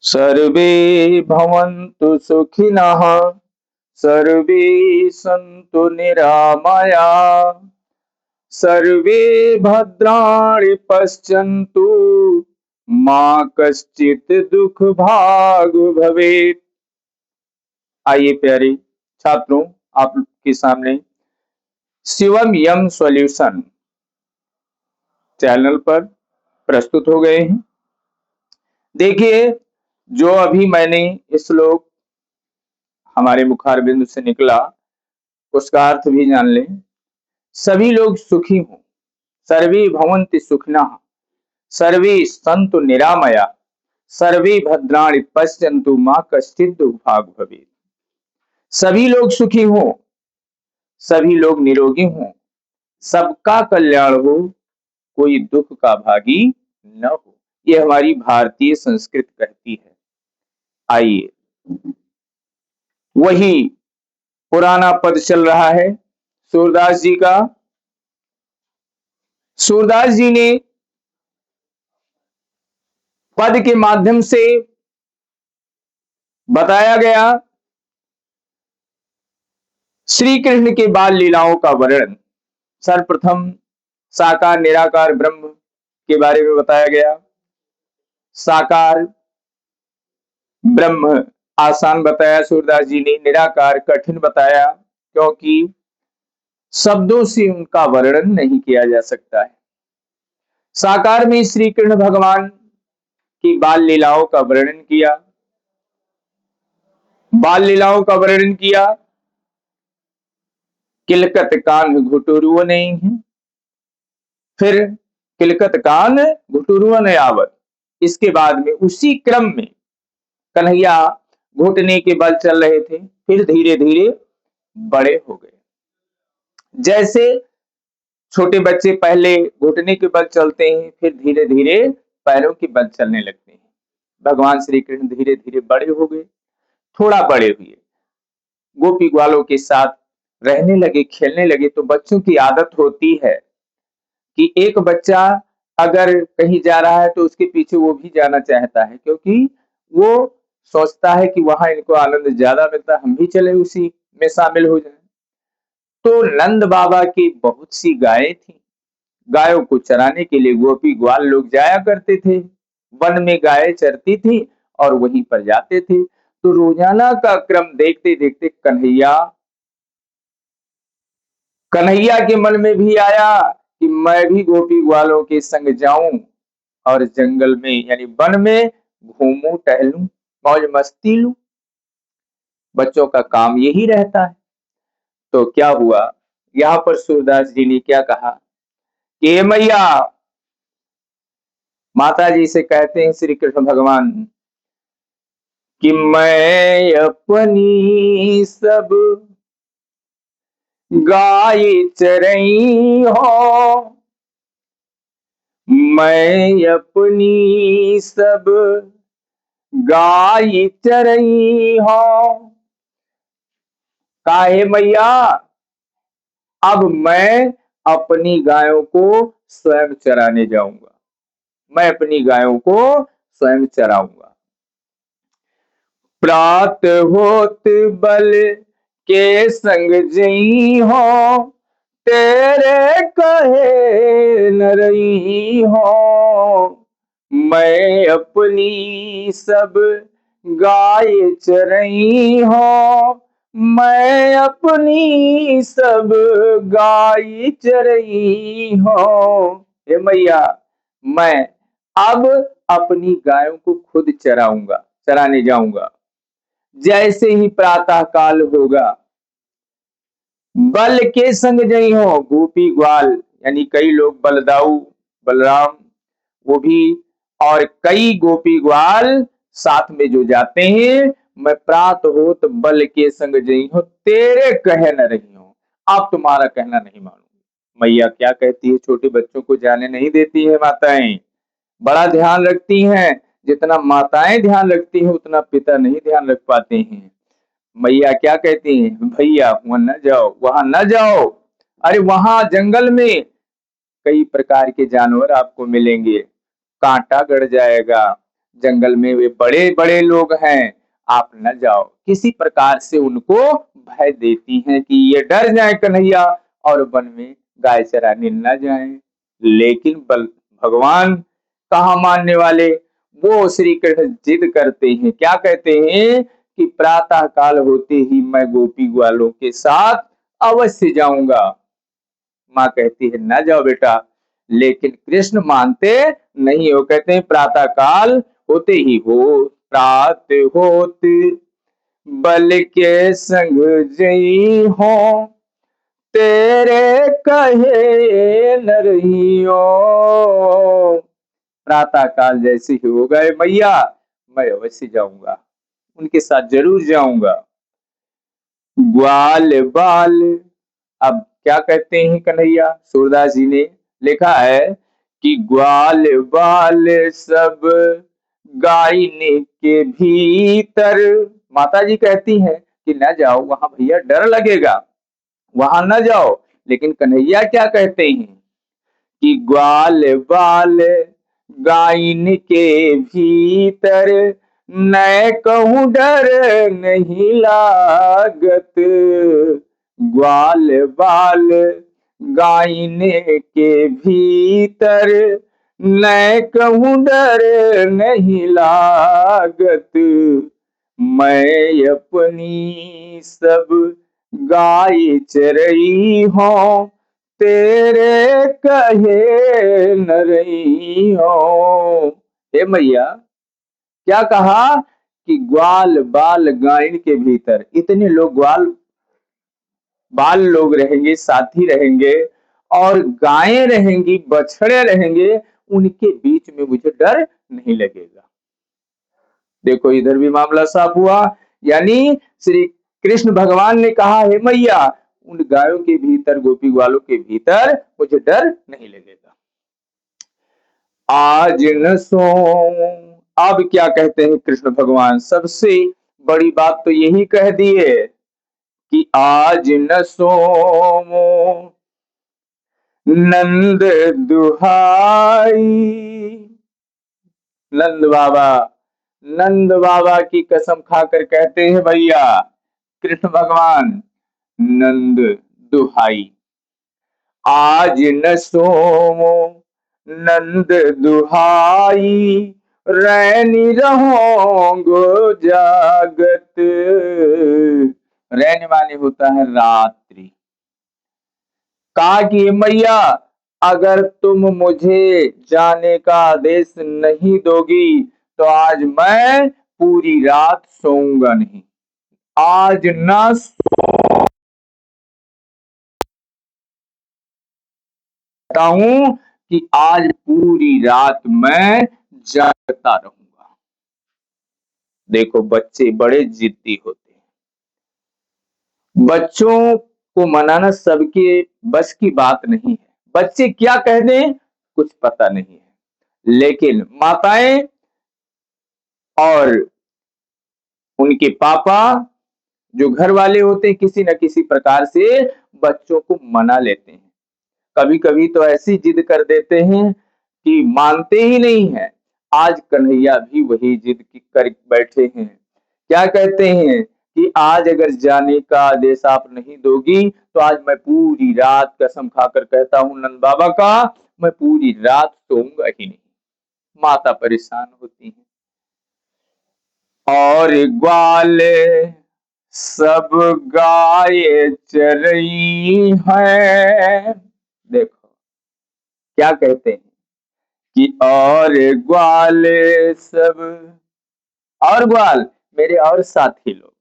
सर्वे भवन्तु सुखिनः सर्वे सन्तु निरामयाः सर्वे भद्राणि पश्यन्तु मा कश्चित् दुख भाग भवेत्। आइए प्यारे छात्रों, आपके सामने शिवम यम सॉल्यूशन चैनल पर प्रस्तुत हो गए हैं। देखिए, जो अभी मैंने श्लोक हमारे मुखारबिंद से निकला उसका अर्थ भी जान लें। सभी लोग सुखी हों, सर्वे भवन्ति सुखिनः सर्वे सन्तु निरामया सर्वे भद्राणि पश्यन्तु मा कश्चित् दुर्भाग् भवेत्। सभी लोग सुखी हों, सभी लोग निरोगी हों, सबका कल्याण हो, कोई दुख का भागी न हो, ये हमारी भारतीय संस्कृति कहती है। आइए, वही पुराना पद चल रहा है सूरदास जी का। सूरदास जी ने पद के माध्यम से बताया गया श्री कृष्ण के बाल लीलाओं का वर्णन। सर्वप्रथम साकार निराकार ब्रह्म के बारे में बताया गया। साकार ब्रह्म आसान बताया सूरदास जी ने, निराकार कठिन बताया, क्योंकि शब्दों से उनका वर्णन नहीं किया जा सकता है। साकार में श्री कृष्ण भगवान की बाल लीलाओं का वर्णन किया। बाल लीलाओं का वर्णन किया, किलकत कान घुटुरुओ नहीं है, फिर किलकत कान घुटुरुओ ने आवत। इसके बाद में उसी क्रम में कन्हैया घुटने के बल चल रहे थे, फिर धीरे धीरे बड़े हो गए। जैसे छोटे बच्चे पहले घुटने के बल चलते हैं, फिर धीरे धीरे पैरों के बल चलने लगते हैं। भगवान श्री कृष्ण धीरे धीरे बड़े हो गए, थोड़ा बड़े हुए, गोपी ग्वालों के साथ रहने लगे, खेलने लगे। तो बच्चों की आदत होती है कि एक बच्चा अगर कहीं जा रहा है तो उसके पीछे वो भी जाना चाहता है, क्योंकि वो सोचता है कि वहां इनको आनंद ज्यादा मिलता है, हम भी चले उसी में शामिल हो जाए। तो नंद बाबा की बहुत सी गायें थी, गायों को चराने के लिए गोपी ग्वाल लोग जाया करते थे। वन में गायें चरती थी और वहीं पर जाते थे। तो रोजाना का क्रम देखते देखते कन्हैया के मन में भी आया कि मैं भी गोपी ग्वालों के संग जाऊं और जंगल में यानी वन में घूमूं, टहलूं, मौज मस्ती लूं। बच्चों का काम यही रहता है। तो क्या हुआ, यहाँ पर सूरदास जी ने क्या कहा कि मैया, माता जी से कहते हैं श्री कृष्ण भगवान कि मैं अपनी सब गाय चरई हो, मैं अपनी सब गाय चरई हो। काहे मैया, अब मैं अपनी गायों को स्वयं चराने जाऊंगा, मैं अपनी गायों को स्वयं चराऊंगा। प्रात होत बल के संग जई हो, तेरे कहे न रही हो, मैं अपनी सब गाय चरई हो, मैं अपनी सब गाय चरई हो। हे मैया, मैं अब अपनी गायों को खुद चराऊंगा, चराने जाऊंगा। जैसे ही प्रातः काल होगा, बल के संग जई हो, गोपी ग्वाल यानी कई लोग बलदाऊ बलराम वो भी और कई गोपी ग्वाल साथ में जो जाते हैं, मैं प्रात हो तो बल के संग जई हो, तेरे कहे न रही हो, अब तुम्हारा कहना नहीं मानूंगी। मैया क्या कहती है, छोटे बच्चों को जाने नहीं देती है माताएं, बड़ा ध्यान रखती हैं। जितना माताएं ध्यान रखती हैं उतना पिता नहीं ध्यान रख पाते हैं। मैया क्या कहती हैं, भैया वहां न जाओ, वहां न जाओ, अरे वहां जंगल में कई प्रकार के जानवर आपको मिलेंगे, कांटा गड़ जाएगा, जंगल में वे बड़े बड़े लोग हैं, आप न जाओ। किसी प्रकार से उनको भय देती हैं कि ये डर जाए कन्हैया और वन में गाय चराने न जाए। लेकिन बल भगवान कहाँ मानने वाले, वो श्री कृष्ण जिद करते हैं, क्या कहते हैं कि प्रातः काल होते ही मैं गोपी ग्वालों के साथ अवश्य जाऊंगा। माँ कहती है न जाओ बेटा, लेकिन कृष्ण मानते नहीं। वो कहते हैं प्रातः काल होते ही, हो प्रात होत बल के संग जई हो, तेरे कहे नरहियो। प्रातः काल जैसे ही हो गए मैया, मैं अवश्य जाऊंगा, उनके साथ जरूर जाऊंगा। ग्वाल बाल, अब क्या कहते हैं कन्हैया, सूरदास जी ने लिखा है कि ग्वाल बाल सब गायने के भीतर। माता जी कहती हैं कि न जाओ वहां भैया, डर लगेगा, वहां न जाओ। लेकिन कन्हैया क्या कहते हैं कि ग्वाल बाल गायन के भीतर, न कहूँ डर नहीं लागत। ग्वाल बाल गायने के भीतर, न कहूँ डर नहीं लागत। मैं अपनी सब गाय चरई हूँ, तेरे कहे नरई हो। हे मैया, क्या कहा कि ग्वाल बाल गायन के भीतर, इतने लोग ग्वाल बाल लोग रहेंगे, साथी रहेंगे, और गायें रहेंगी, बछड़े रहेंगे, उनके बीच में मुझे डर नहीं लगेगा। देखो इधर भी मामला साफ हुआ, यानी श्री कृष्ण भगवान ने कहा हे मैया, उन गायों के भीतर, गोपी ग्वालों के भीतर मुझे डर नहीं लगेगा। आज न सो, अब क्या कहते हैं कृष्ण भगवान, सबसे बड़ी बात तो यही कह दी है कि आज न सोमो नंद दुहाई। नंद बाबा की कसम खाकर कहते हैं भैया कृष्ण भगवान, नंद दुहाई, आज न सोमो नंद दुहाई, रैनी रहोगो जागत। रैन माने होता है रात्रि। कहा कि मैया, अगर तुम मुझे जाने का आदेश नहीं दोगी तो आज मैं पूरी रात सोऊंगा नहीं। आज ना सोता हूं कि आज पूरी रात मैं जागता रहूंगा। देखो बच्चे बड़े जिद्दी होते हैं, बच्चों को मनाना सबके बस की बात नहीं है। बच्चे क्या कह दें कुछ पता नहीं है, लेकिन माताएं और उनके पापा जो घर वाले होते हैं, किसी न किसी प्रकार से बच्चों को मना लेते हैं। कभी कभी तो ऐसी जिद कर देते हैं कि मानते ही नहीं है। आज कन्हैया भी वही जिद कर बैठे हैं। क्या कहते हैं कि आज अगर जाने का आदेश आप नहीं दोगी तो आज मैं पूरी रात, कसम खाकर कहता हूं नंद बाबा का, मैं पूरी रात सोऊंगा ही नहीं। माता परेशान होती है। और ग्वाल सब गाय चरई है। देखो क्या कहते हैं कि और ग्वाल सब, और ग्वाल मेरे और साथी लोग,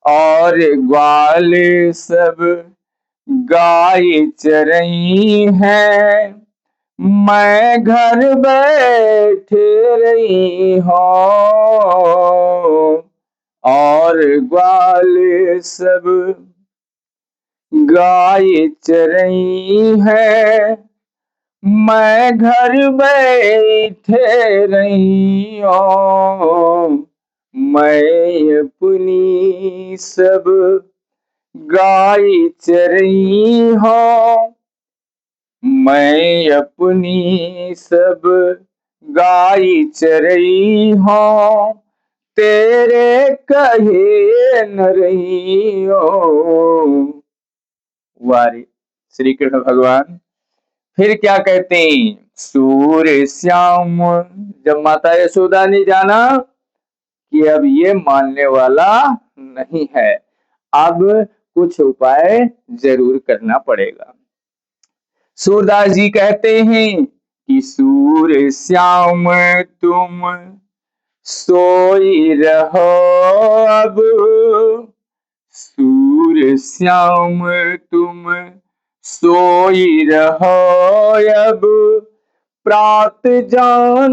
और ग्वाल सब गाय चरई है, मैं घर बैठे रही हूँ। और ग्वाल सब गाय चरई है, मैं घर बैठे रही हूँ। मैं अपनी सब गाय चरई हूँ, मैं अपनी सब गाई चरई हो तेरे कहे न रही हो। वारे श्री कृष्ण भगवान फिर क्या कहते हैं, सूर्य श्याम। जब माता यशोदा ने जाना कि अब ये मानने वाला नहीं है, अब कुछ उपाय जरूर करना पड़ेगा। सूरदास जी कहते हैं कि सूर्य श्याम तुम सोई रहो अब, सूर्य श्याम तुम सोई रहो अब, प्रात जान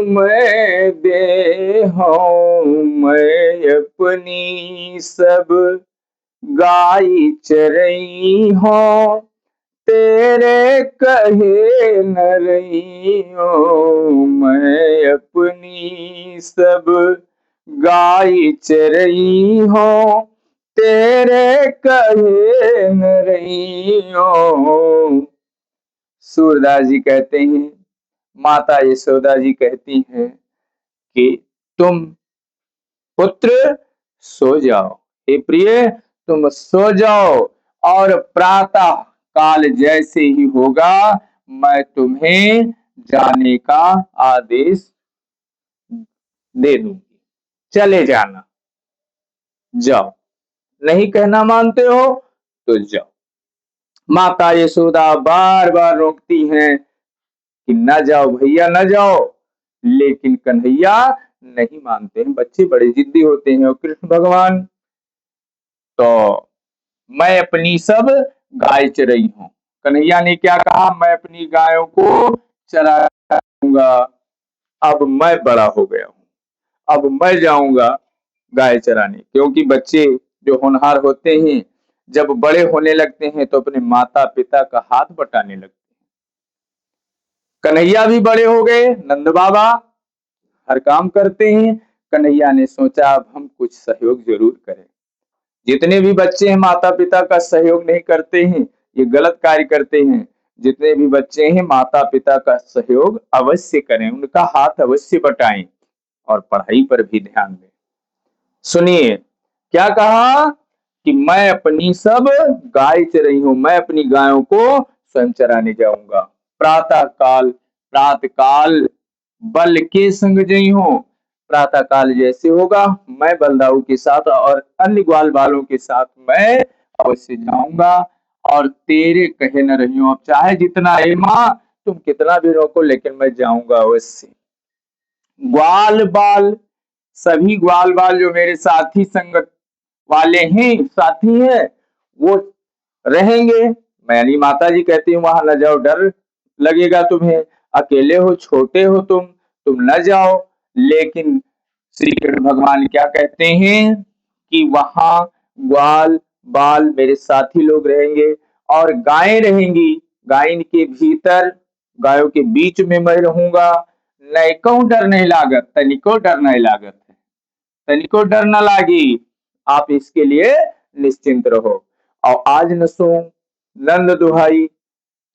मैं दे हूँ मैं अपनी सब गाई चरई हो तेरे कहे न रही हो। मैं अपनी सब गाई चरई हो तेरे कहे न रही हो। सूरदास जी कहते हैं, माता यशोदा जी कहती हैं कि तुम पुत्र सो जाओ, हे प्रिय तुम सो जाओ, और प्रातः काल जैसे ही होगा मैं तुम्हें जाने का आदेश दे दूंगी, चले जाना, जाओ। नहीं कहना मानते हो तो जाओ। माता यशोदा बार बार रोकती हैं कि न जाओ भैया न जाओ, लेकिन कन्हैया नहीं मानते हैं। बच्चे बड़े जिद्दी होते हैं। और कृष्ण भगवान तो मैं अपनी सब गाय चराई हूं। कन्हैया ने क्या कहा, मैं अपनी गायों को चराऊंगा, अब मैं बड़ा हो गया हूं, अब मैं जाऊंगा गाय चराने। क्योंकि बच्चे जो होनहार होते हैं जब बड़े होने लगते हैं तो अपने माता पिता का हाथ बटाने लगते हैं। कन्हैया भी बड़े हो गए, नंद बाबा हर काम करते हैं। कन्हैया ने सोचा अब हम कुछ सहयोग जरूर करें। जितने भी बच्चे हैं माता पिता का सहयोग नहीं करते हैं, ये गलत कार्य करते हैं। जितने भी बच्चे हैं माता पिता का सहयोग अवश्य करें, उनका हाथ अवश्य बटाएं और पढ़ाई पर भी ध्यान दें। सुनिए क्या कहा कि मैं अपनी सब गाय चराई हूं, मैं अपनी गायों को स्वयं चराने जाऊंगा। प्रातः काल, प्रातः काल बल के संग जई हूं। प्रातः काल जैसे होगा मैं बलदाऊ के साथ और अन्य ग्वाल बालों के साथ मैं अवश्य जाऊंगा, और तेरे कहे न रही हूं। अब चाहे जितना है माँ तुम कितना भी रोको, लेकिन मैं जाऊंगा अवश्य। ग्वाल बाल, सभी ग्वाल बाल जो मेरे साथी संगत वाले हैं, साथी हैं, वो रहेंगे। मैं यानी माता जी कहती हूँ वहां न जाओ, डर लगेगा तुम्हें, अकेले हो, छोटे हो तुम न जाओ। लेकिन श्री कृष्ण भगवान क्या कहते हैं कि वहां ग्वाल बाल मेरे साथी लोग रहेंगे और गायें रहेंगी। गायन के भीतर, गायों के बीच में मैं रहूंगा। नैको डर नहीं लागत, तनिको डर नहीं लागत है, तनिको डर न लागी, आप इसके लिए निश्चिंत रहो। और आज न सो नंद दुहाई,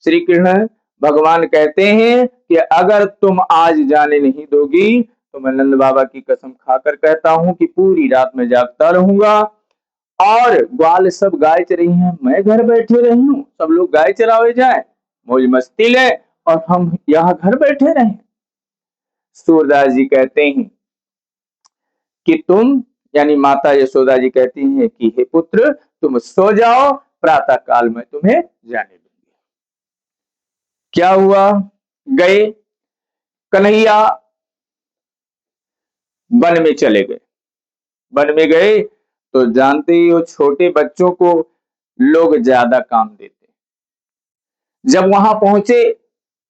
श्री कृष्ण भगवान कहते हैं कि अगर तुम आज जाने नहीं दोगी तो मैं नंद बाबा की कसम खाकर कहता हूं कि पूरी रात में जागता रहूंगा। और ग्वाल सब गाय चराई हैं, मैं घर बैठे रही हूं, सब लोग गाय चरावे जाए, मौज मस्ती ले, और हम यहाँ घर बैठे रहे। सूरदास जी कहते हैं कि तुम, यानी माता यशोदा जी कहती हैं कि हे पुत्र तुम सो जाओ, प्रातः काल में तुम्हें जाने दूंगी। क्या हुआ, गए कन्हैया वन में चले गए। वन में गए तो जानते ही हो छोटे बच्चों को लोग ज्यादा काम देते। जब वहां पहुंचे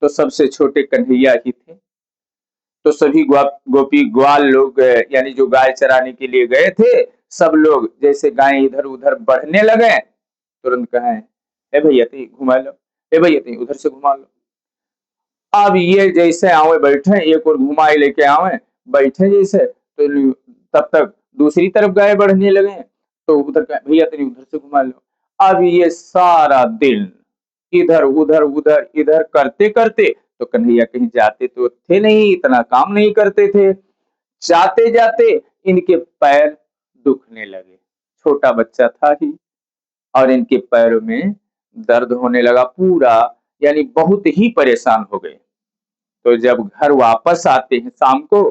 तो सबसे छोटे कन्हैया ही थे। तो सभी गोपी ग्वाल लोग, यानी जो गाय चराने के लिए गए थे, सब लोग जैसे गाय इधर उधर बढ़ने लगे, तुरंत कहें ए भैया ती घुमा लो, ए भैया ती उधर से घुमा लो। अब ये जैसे आवे बैठे, एक और घुमाए लेके आवे बैठे जैसे, तो तब तक दूसरी तरफ गाय बढ़ने लगे, तो उधर भैया तेरी उधर से घुमा लो। अब ये सारा दिन इधर उधर उधर इधर करते करते तो कन्हैया कहीं जाते तो थे नहीं, इतना काम नहीं करते थे। जाते जाते इनके पैर दुखने लगे, छोटा बच्चा था ही, और इनके पैरों में दर्द होने लगा पूरा, यानी बहुत ही परेशान हो गए। तो जब घर वापस आते हैं शाम को,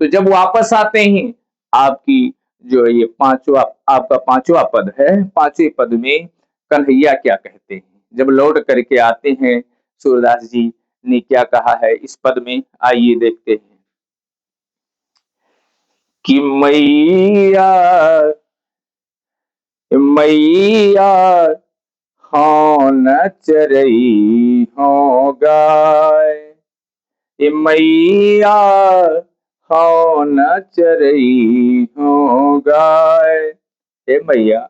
तो जब वापस आते हैं, आपकी जो ये पांचवा, आपका पांचवा पद है, पांचवें पद में कन्हैया क्या कहते हैं, जब लौट करके आते हैं, सूरदास जी ने क्या कहा है इस पद में, आइए देखते हैं कि मैया मैया हाँ न चरई हो गाय, मैया हाँ न चरई हो गाय। हे मैया,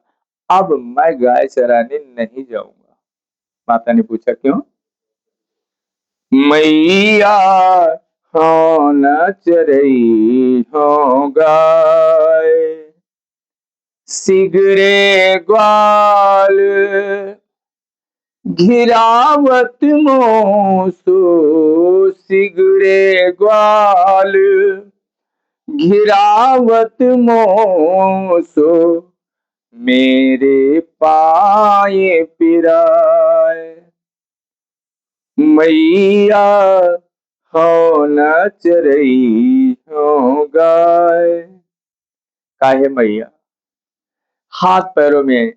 अब मैं गाय चराने नहीं जाऊंगा। माता ने पूछा क्यों? मैया हाँ न चरई हो गाय, सिगरे ग्वाल घिरावत मोसो, सिगरे ग्वाल घिरावत मोसो, मेरे पाए पिराए, मैया हो न चरई हो गाय। काहे मैया, हाथ पैरों में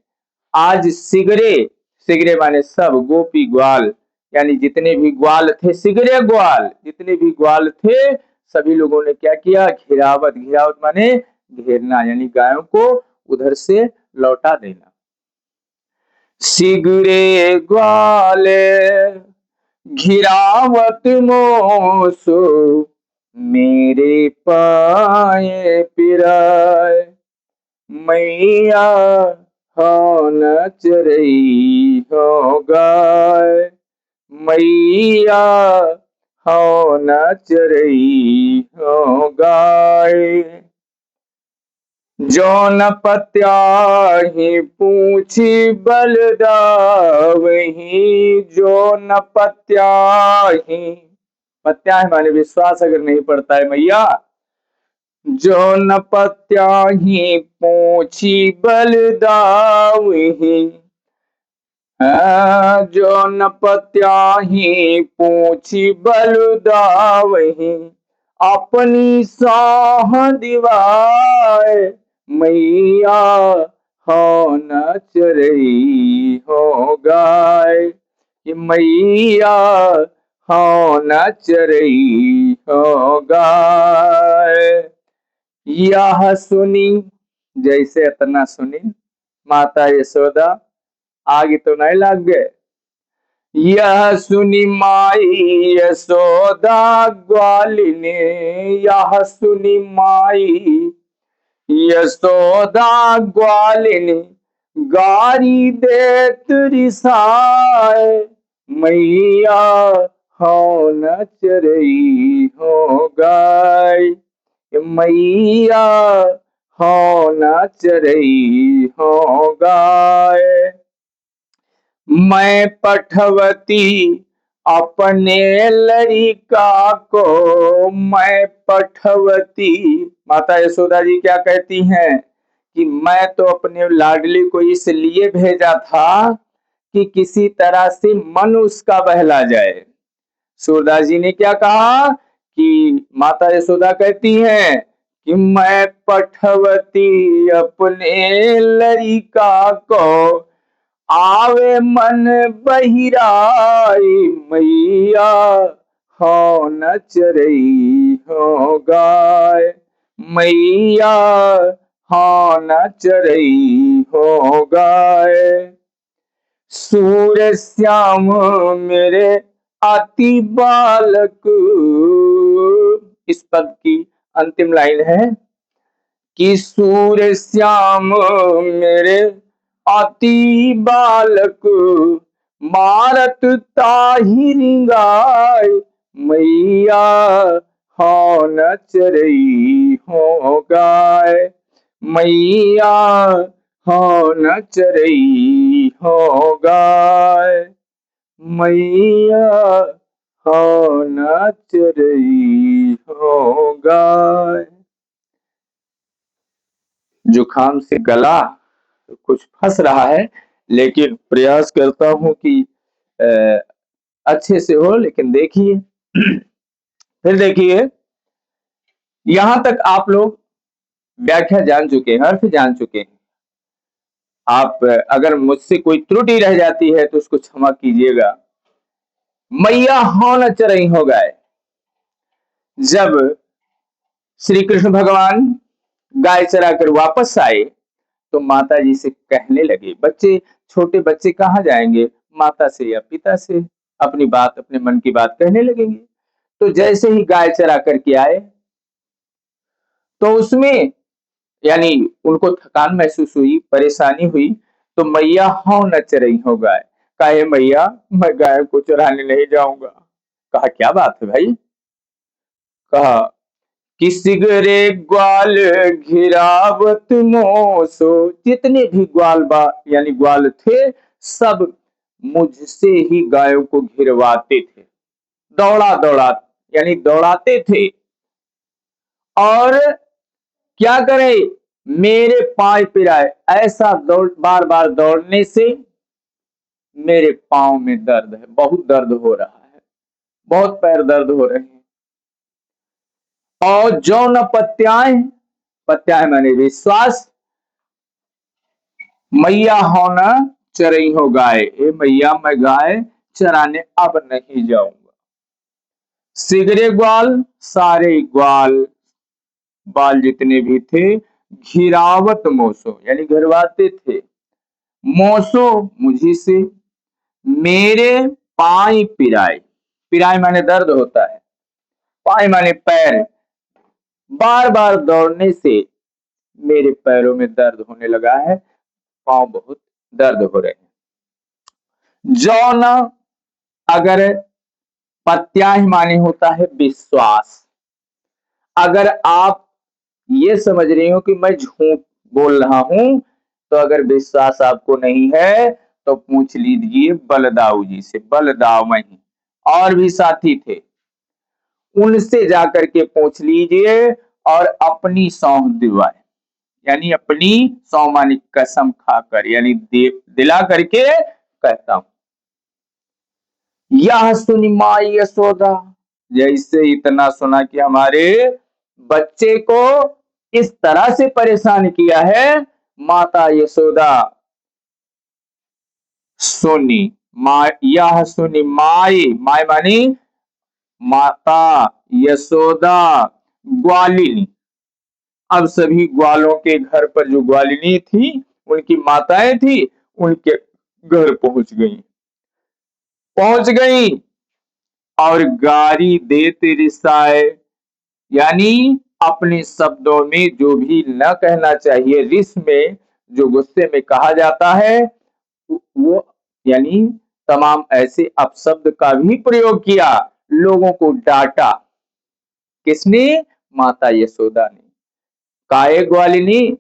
आज सिगरे, सिगरे माने सब, गोपी ग्वाल, यानी जितने भी ग्वाल थे, सिगरे ग्वाल जितने भी ग्वाल थे, सभी लोगों ने क्या किया, घिरावत, घिरावत माने घेरना, यानी गायों को उधर से लौटा देना। सिगरे ग्वाले घिरावत मोसो, मेरे पाए पिराए, मैया हो न चरई हो गाय, मैया हो न चरई हो गाय। जौन पत्याही पूछी बलदावही, जौन पत्याही, पत्याही माने विश्वास अगर नहीं पड़ता है मैया, जौन पत्याही पूछी बलदावही, जौन पत्याही पूछी बलदावही, अपनी साह दिवाए, मैया हो न चरई हो गाय, मैया हो न चरई हो गाय। यह सुनी, जैसे इतना सुनी माता यशोदा, आगे तो नहीं लग गए। यह सुनी माई यशोदा ग्वालिनी, यह सुनी माई यशोदा ग्वालिनी, गारी देत रिसाए, मैया हो न चरई हो गाय, मैया हो न चरई हो गाय। मैं पठवती अपने लड़का को, मैं पठवती, माता यशोदा जी क्या कहती हैं कि मैं तो अपने लाडली को इसलिए भेजा था कि किसी तरह से मन उसका बहला जाए। सूरदास जी ने क्या कहा कि माता यशोदा कहती हैं कि मैं पठवती अपने लड़का को, आवे मन बहिराई, मैया हो न चरई हो गाय, मैया हो न चरई हो गाय। सूर्य श्याम मेरे अति बालक, इस पद की अंतिम लाइन है कि सूर्य श्याम मेरे अति बालक, मारत ताहि रिंगाय, मैया हो न चरई हो गाय, मैया हो न चरई हो गाय, मैया हो नाच रही हो गाय। जुकाम से गला कुछ फंस रहा है, लेकिन प्रयास करता हूं कि अच्छे से हो। लेकिन देखिए फिर देखिए, यहां तक आप लोग व्याख्या जान चुके हैं, अर्थ जान चुके हैं। आप अगर मुझसे कोई त्रुटि रह जाती है तो उसको क्षमा कीजिएगा। मैया हो न चरई हो गाय। जब श्री कृष्ण भगवान गाय चरा कर वापस आए तो माता जी से कहने लगे, बच्चे छोटे बच्चे कहाँ जाएंगे, माता से या पिता से अपनी बात, अपने मन की बात कहने लगेंगे। तो जैसे ही गाय चरा करके आए तो उसमें यानी उनको थकान महसूस हुई, परेशानी हुई। तो मैया हो न चरई हो गाय। कहे मैया मैं गाय को चराने नहीं जाऊंगा। कहा क्या बात है भाई। कहा कि सिगरे ग्वाल घिरावत मोसो। जितने भी ग्वाल बा यानी ग्वाल थे, सब मुझसे ही गायों को घिरवाते थे। दौड़ा दौड़ा यानी दौड़ाते थे। और क्या करे, मेरे पांव पिराए। ऐसा दौड़ बार बार दौड़ने से मेरे पांव में दर्द है, बहुत दर्द हो रहा है, बहुत पैर दर्द हो रहे हैं। और जो न पत्याए, पत्याए माने विश्वास, मैया हो न चरई हो गाय। ए मैया मैं गाय चराने अब नहीं जाऊंगा। सिगरे ग्वाल, सारे ग्वाल बाल जितने भी थे, घिरावत मोसो यानी घरवाते थे। मोसो मुझी से, मेरे पाई पिराए। पिराए माने दर्द होता है, पाई माने पैर। बार बार दौड़ने से मेरे पैरों में दर्द होने लगा है, पांव बहुत दर्द हो रहे हैं। जौन अगर प्रत्याह माने होता है विश्वास। अगर आप ये समझ रहे हो कि मैं झूठ बोल रहा हूं, तो अगर विश्वास आपको नहीं है तो पूछ लीजिए बलदाऊ जी से। बलदाऊ नहीं, और भी साथी थे, उनसे जाकर के पूछ लीजिए और अपनी सौंह दिलवाए। यानी अपनी सौंह मानी कसम खाकर, यानी दिला करके कहता हूं। यह सुनी माई यशोदा। जैसे इतना सुना कि हमारे बच्चे को इस तरह से परेशान किया है, माता यशोदा सुनी। यह सुनी माई, माई मानी माता, यशोदा ग्वालिनी। अब सभी ग्वालों के घर पर जो ग्वालिनी थी, उनकी माताएं थी, उनके घर पहुंच गई और गारी देते रिसाए। यानी अपने शब्दों में जो भी न कहना चाहिए, रिस में जो गुस्से में कहा जाता है, वो यानी तमाम ऐसे अपशब्द का भी प्रयोग किया, लोगों को डांटा। किसने? माता यशोदा ने। काहे ग्वालिनी,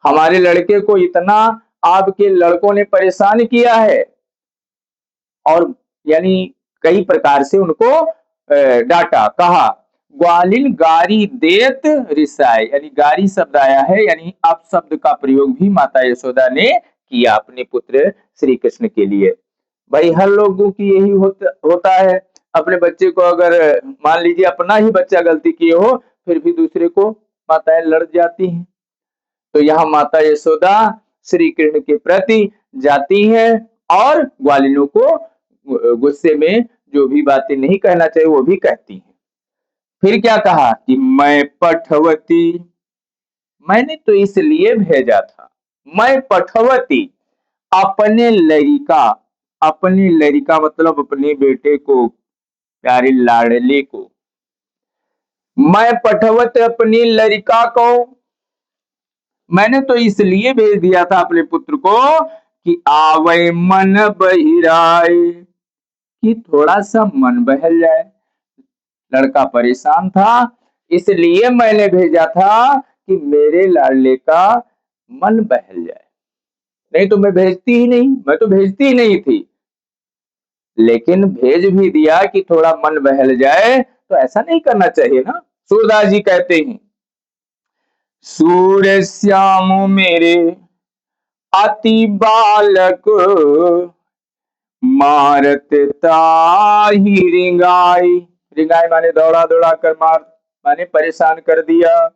हमारे लड़के को इतना आपके लड़कों ने परेशान किया है। और यानी कई प्रकार से उनको डांटा। कहा ग्वालिन गारी देत रिसाए, यानी गारी शब्द आया है, यानी अपशब्द का प्रयोग भी माता यशोदा ने किया अपने पुत्र श्री कृष्ण के लिए। भाई हर लोगों की यही होता है। अपने बच्चे को अगर मान लीजिए अपना ही बच्चा गलती किए हो, फिर भी दूसरे को माताएं लड़ जाती हैं। तो यहाँ माता यशोदा श्री कृष्ण के प्रति जाती हैं और ग्वालिनों को गुस्से में जो भी बातें नहीं कहना चाहिए वो भी कहती हैं। फिर क्या कहा कि मैं पठवती, मैंने तो इसलिए भेजा था। मैं पठवती, अपने लड़का, अपनी लड़का मतलब अपने बेटे को, प्यारे लाडले को। मैं पठवत अपनी लड़का को, मैंने तो इसलिए भेज दिया था अपने पुत्र को कि आवे मन बहिराए, कि थोड़ा सा मन बहल जाए। लड़का परेशान था, इसलिए मैंने भेजा था कि मेरे लाडले का मन बहल जाए। नहीं तो मैं भेजती ही नहीं, मैं तो भेजती ही नहीं थी। लेकिन भेज भी दिया कि थोड़ा मन बहल जाए, तो ऐसा नहीं करना चाहिए ना। सूरदास जी कहते हैं, सूर्य श्याम मेरे अति बालक, मारत ताहि रिंगाई। रिंगाई माने दौड़ा दौड़ा कर मार, माने परेशान कर दिया।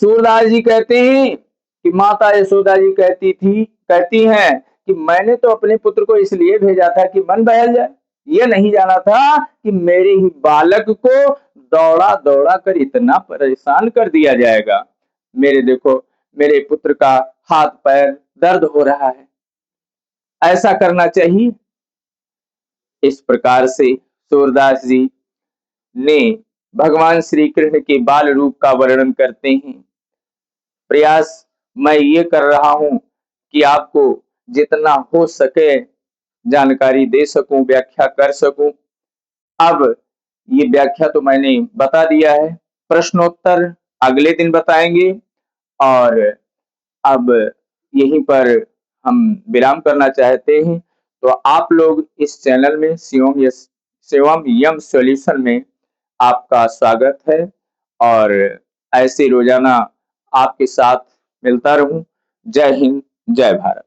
सूरदास जी कहते हैं कि माता यशोदा जी कहती हैं कि मैंने तो अपने पुत्र को इसलिए भेजा था कि मन बहल जाए, ये नहीं जाना था कि मेरे ही बालक को दौड़ा दौड़ा कर इतना परेशान कर दिया जाएगा। मेरे देखो, मेरे पुत्र का हाथ पैर दर्द हो रहा है, ऐसा करना चाहिए। इस प्रकार से सूरदास जी ने भगवान श्री कृष्ण के बाल रूप का वर्णन करते हैं। प्रयास मैं ये कर रहा हूं कि आपको जितना हो सके जानकारी दे सकूं, व्याख्या कर सकूं। अब ये व्याख्या तो मैंने बता दिया है, प्रश्नोत्तर अगले दिन बताएंगे। और अब यहीं पर हम विराम करना चाहते हैं। तो आप लोग इस चैनल में शिवम यम सॉल्यूशन में आपका स्वागत है, और ऐसे रोजाना आपके साथ मिलता रहूं। जय हिंद, जय भारत।